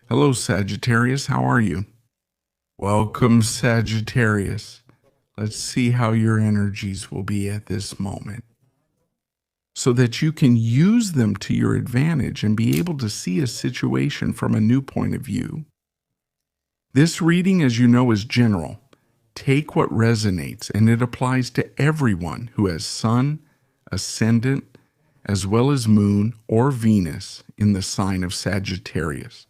Hello, Sagittarius. How are you? Welcome, Sagittarius. Let's see how your energies will be at this moment so that you can use them to your advantage and be able to see a situation from a new point of view. This reading, as you know, is general. Take what resonates, and it applies to everyone who has Sun, Ascendant, as well as Moon or Venus in the sign of Sagittarius.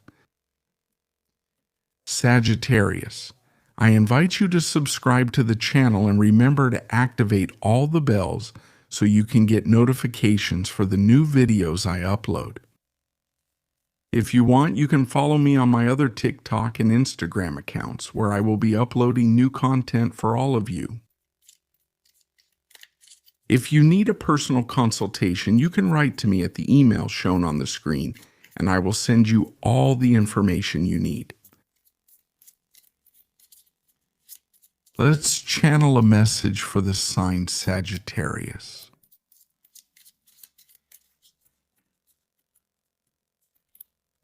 Sagittarius, I invite you to subscribe to the channel and remember to activate all the bells so you can get notifications for the new videos I upload. If you want, you can follow me on my other TikTok and Instagram accounts where I will be uploading new content for all of you. If you need a personal consultation, you can write to me at the email shown on the screen, and I will send you all the information you need. Let's channel a message for the sign Sagittarius.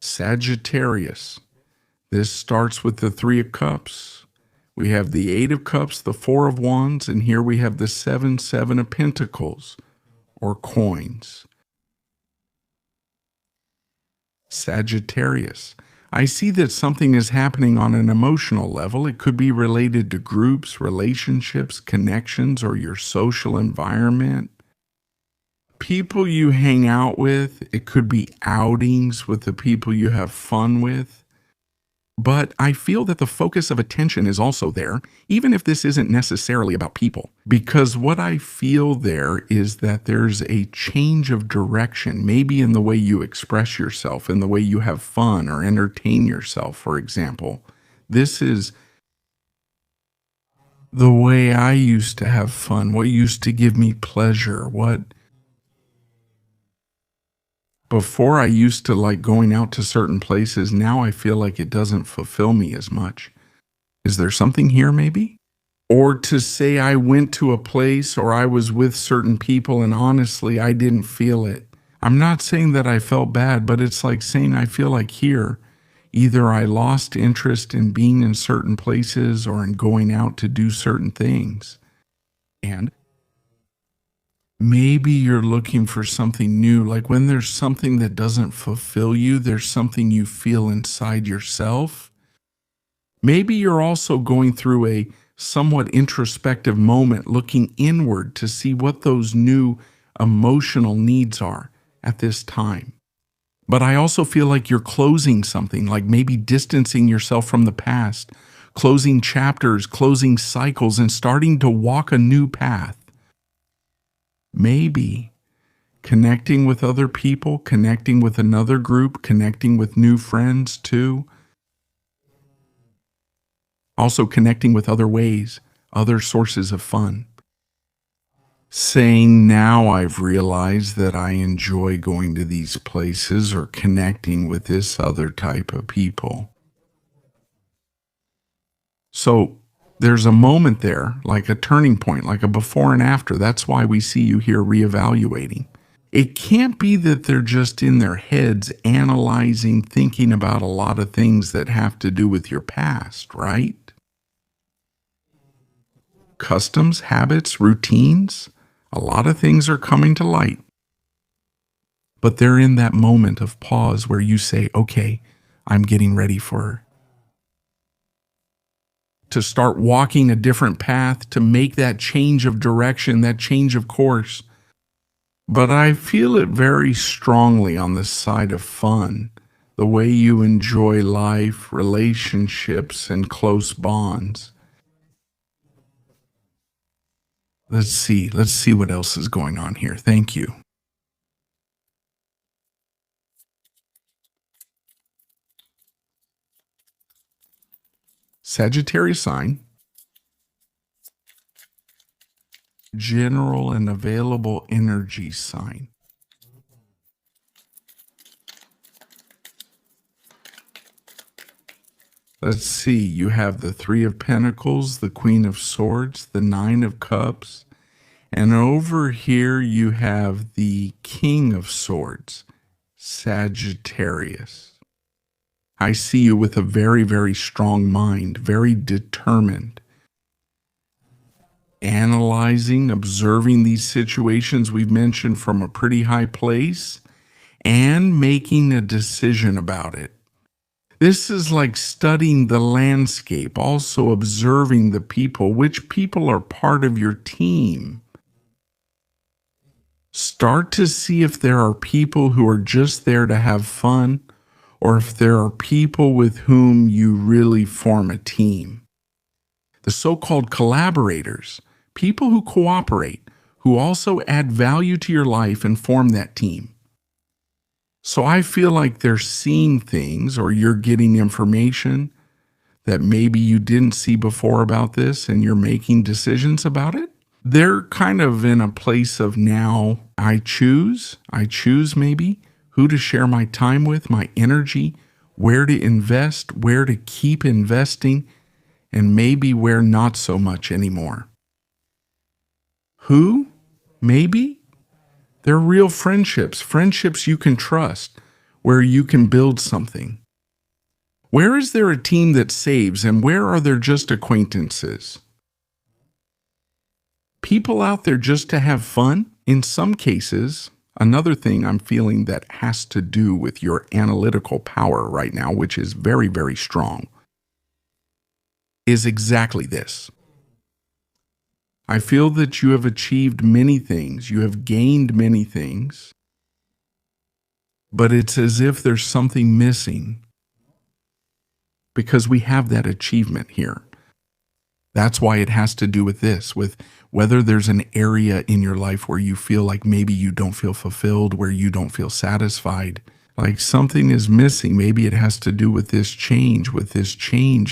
Sagittarius, this starts with the Three of Cups. We have the Eight of Cups, the Four of Wands, and here we have the Seven of Pentacles, or coins. Sagittarius, I see that something is happening on an emotional level. It could be related to groups, relationships, connections, or your social environment. People you hang out with. It could be outings with the people you have fun with. But I feel that the focus of attention is also there, even if this isn't necessarily about people. Because what I feel there is that there's a change of direction, maybe in the way you express yourself, in the way you have fun or entertain yourself, for example. This is the way I used to have fun, what used to give me pleasure, Before I used to like going out to certain places. Now I feel like it doesn't fulfill me as much. Is there something here maybe? Or to say I went to a place or I was with certain people and honestly I didn't feel it. I'm not saying that I felt bad, but it's like saying I feel like here, either I lost interest in being in certain places or in going out to do certain things. And maybe you're looking for something new. Like when there's something that doesn't fulfill you, there's something you feel inside yourself. Maybe you're also going through a somewhat introspective moment, looking inward to see what those new emotional needs are at this time. But I also feel like you're closing something, like maybe distancing yourself from the past, closing chapters, closing cycles, and starting to walk a new path. Maybe connecting with other people, connecting with another group, connecting with new friends too. Also connecting with other ways, other sources of fun. Saying now I've realized that I enjoy going to these places or connecting with this other type of people. So there's a moment there, like a turning point, like a before and after. That's why we see you here reevaluating. It can't be that they're just in their heads analyzing, thinking about a lot of things that have to do with your past, right? Customs, habits, routines, a lot of things are coming to light. But they're in that moment of pause where you say, okay, I'm getting ready to start walking a different path, to make that change of direction, that change of course. But I feel it very strongly on the side of fun, the way you enjoy life, relationships, and close bonds. Let's see what else is going on here. Thank you. Sagittarius sign. General and available energy sign. Let's see, you have the Three of Pentacles, the Queen of Swords, the Nine of Cups, and over here you have the King of Swords, Sagittarius. I see you with a very, very strong mind, very determined, analyzing, observing these situations we've mentioned from a pretty high place, and making a decision about it. This is like studying the landscape, also observing the people, which people are part of your team. Start to see if there are people who are just there to have fun, or if there are people with whom you really form a team. The so-called collaborators, people who cooperate, who also add value to your life and form that team. So I feel like they're seeing things, or you're getting information that maybe you didn't see before about this, and you're making decisions about it. They're kind of in a place of now, I choose maybe who to share my time with, my energy, where to invest, where to keep investing, and maybe where not so much anymore. Who? Maybe? They're real friendships you can trust, where you can build something. Where is there a team that saves, and where are there just acquaintances? People out there just to have fun? In some cases, another thing I'm feeling that has to do with your analytical power right now, which is very, very strong, is exactly this. I feel that you have achieved many things, you have gained many things, but it's as if there's something missing, because we have that achievement here. That's why it has to do with this, with whether there's an area in your life where you feel like maybe you don't feel fulfilled, where you don't feel satisfied, like something is missing. Maybe it has to do with this change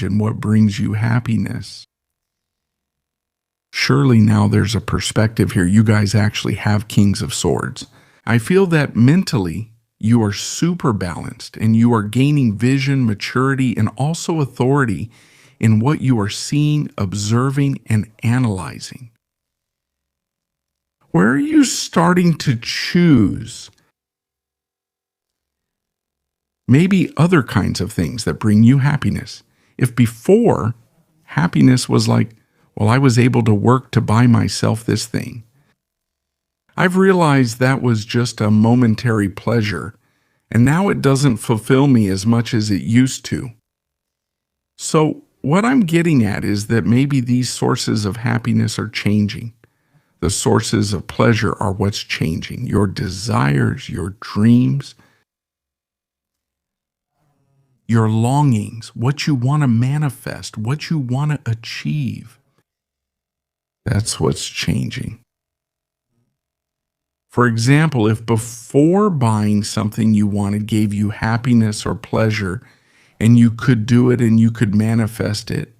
and what brings you happiness. Surely now there's a perspective here. You guys actually have Kings of Swords. I feel that mentally you are super balanced, and you are gaining vision, maturity, and also authority in what you are seeing, observing, and analyzing. Where are you starting to choose maybe other kinds of things that bring you happiness? If before, happiness was like, well, I was able to work to buy myself this thing, I've realized that was just a momentary pleasure, and now it doesn't fulfill me as much as it used to. So what I'm getting at is that maybe these sources of happiness are changing. The sources of pleasure are what's changing. Your desires, your dreams, your longings, what you want to manifest, what you want to achieve. That's what's changing. For example, if before buying something you wanted gave you happiness or pleasure, and you could do it and you could manifest it,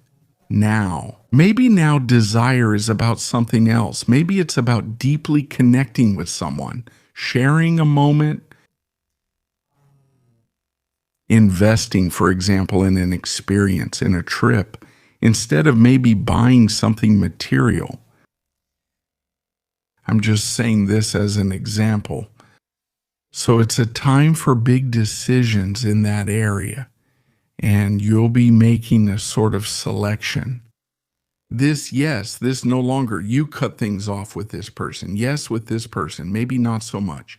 maybe now desire is about something else. Maybe it's about deeply connecting with someone, sharing a moment, investing, for example, in an experience, in a trip, instead of maybe buying something material. I'm just saying this as an example. So it's a time for big decisions in that area, and you'll be making a sort of selection. This no longer, you cut things off with this person. Yes, with this person, maybe not so much.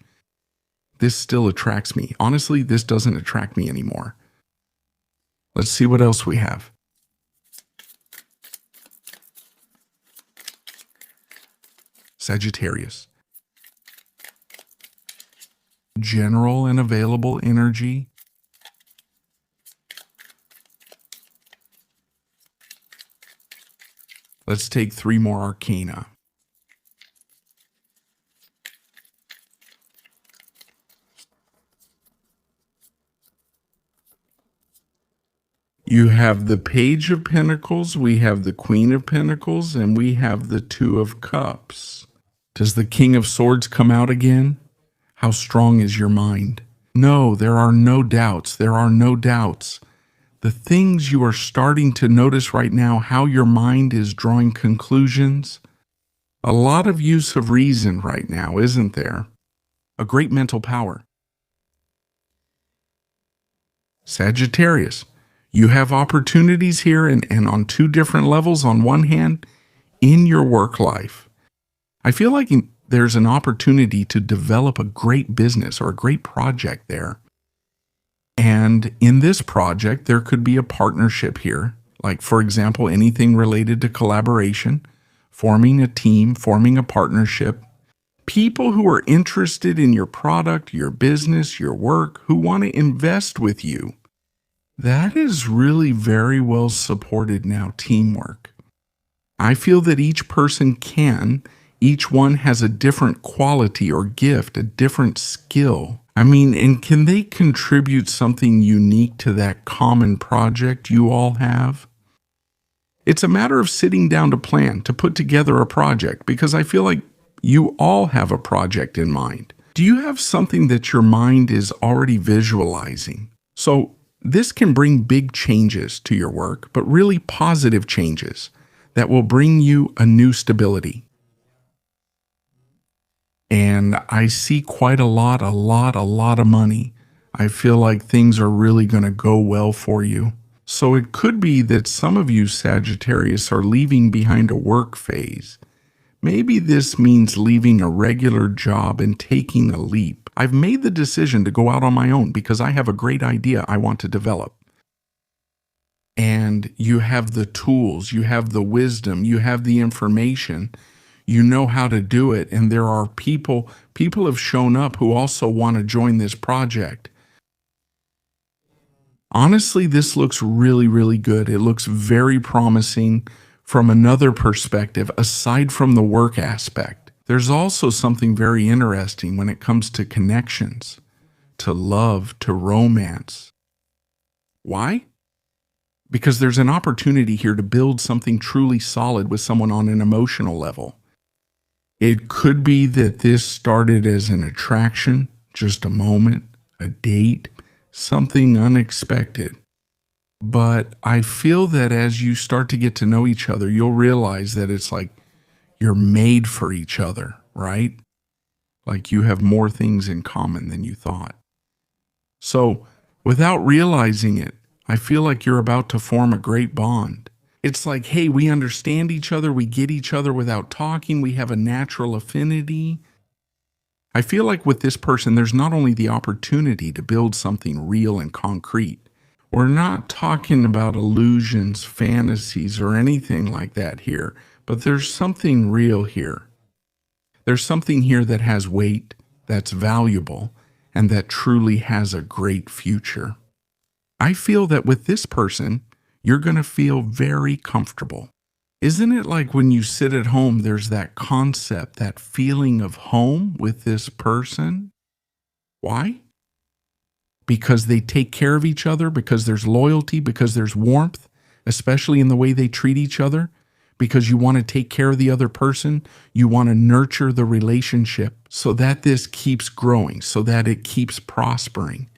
This still attracts me. Honestly, this doesn't attract me anymore. Let's see what else we have. Sagittarius. General and available energy. Let's take 3 more arcana. You have the Page of Pentacles, we have the Queen of Pentacles, and we have the Two of Cups. Does the King of Swords come out again? How strong is your mind? No, there are no doubts. There are no doubts. The things you are starting to notice right now, how your mind is drawing conclusions. A lot of use of reason right now, isn't there? A great mental power. Sagittarius, you have opportunities here and on two different levels. On one hand, in your work life, I feel like there's an opportunity to develop a great business or a great project there. And in this project, there could be a partnership here, like, for example, anything related to collaboration, forming a team, forming a partnership. People who are interested in your product, your business, your work, who want to invest with you. That is really very well supported now, teamwork. I feel that each person each one has a different quality or gift, a different skill. I mean, and can they contribute something unique to that common project you all have? It's a matter of sitting down to plan, to put together a project, because I feel like you all have a project in mind. Do you have something that your mind is already visualizing? So this can bring big changes to your work, but really positive changes that will bring you a new stability. And I see quite a lot of money. I feel like things are really going to go well for you. So it could be that some of you Sagittarius are leaving behind a work phase. Maybe this means leaving a regular job and taking a leap. I've made the decision to go out on my own because I have a great idea I want to develop. And you have the tools, you have the wisdom, you have the information, you know how to do it. And there are people have shown up who also want to join this project. Honestly, this looks really, really good. It looks very promising from another perspective, aside from the work aspect. There's also something very interesting when it comes to connections, to love, to romance. Why? Because there's an opportunity here to build something truly solid with someone on an emotional level. It could be that this started as an attraction, just a moment, a date, something unexpected. But I feel that as you start to get to know each other, you'll realize that it's like you're made for each other, right? Like you have more things in common than you thought. So without realizing it, I feel like you're about to form a great bond. It's like, hey, we understand each other, we get each other without talking, we have a natural affinity. I feel like with this person, there's not only the opportunity to build something real and concrete. We're not talking about illusions, fantasies, or anything like that here, but there's something real here. There's something here that has weight, that's valuable, and that truly has a great future. I feel that with this person, you're going to feel very comfortable. Isn't it like when you sit at home, there's that concept, that feeling of home with this person? Why? Because they take care of each other, because there's loyalty, because there's warmth, especially in the way they treat each other, because you want to take care of the other person, you want to nurture the relationship so that this keeps growing, so that it keeps prospering.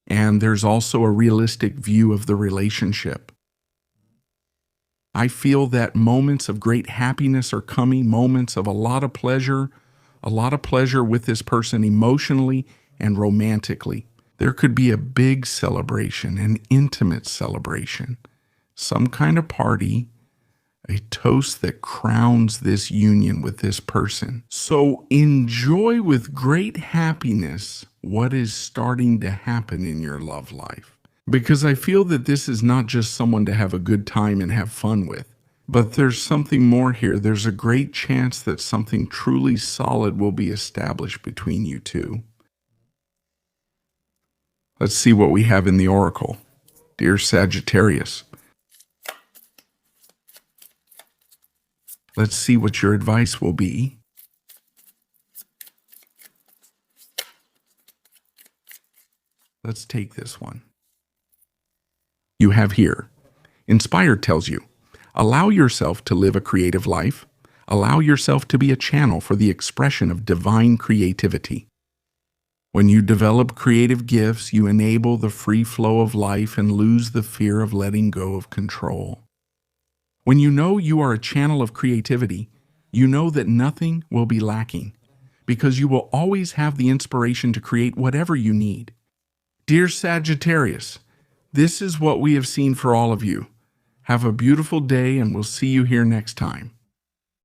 And there's also a realistic view of the relationship. I feel that moments of great happiness are coming, moments of a lot of pleasure with this person emotionally and romantically. There could be a big celebration, an intimate celebration, some kind of party, a toast that crowns this union with this person. So enjoy with great happiness what is starting to happen in your love life. Because I feel that this is not just someone to have a good time and have fun with, but there's something more here. There's a great chance that something truly solid will be established between you two. Let's see what we have in the oracle. Dear Sagittarius, let's see what your advice will be. Let's take this one. You have here, Inspired tells you, allow yourself to live a creative life. Allow yourself to be a channel for the expression of divine creativity. When you develop creative gifts, you enable the free flow of life and lose the fear of letting go of control. When you know you are a channel of creativity, you know that nothing will be lacking, because you will always have the inspiration to create whatever you need. Dear Sagittarius, This is what we have seen for all of you. Have a beautiful day, and we'll see you here next time.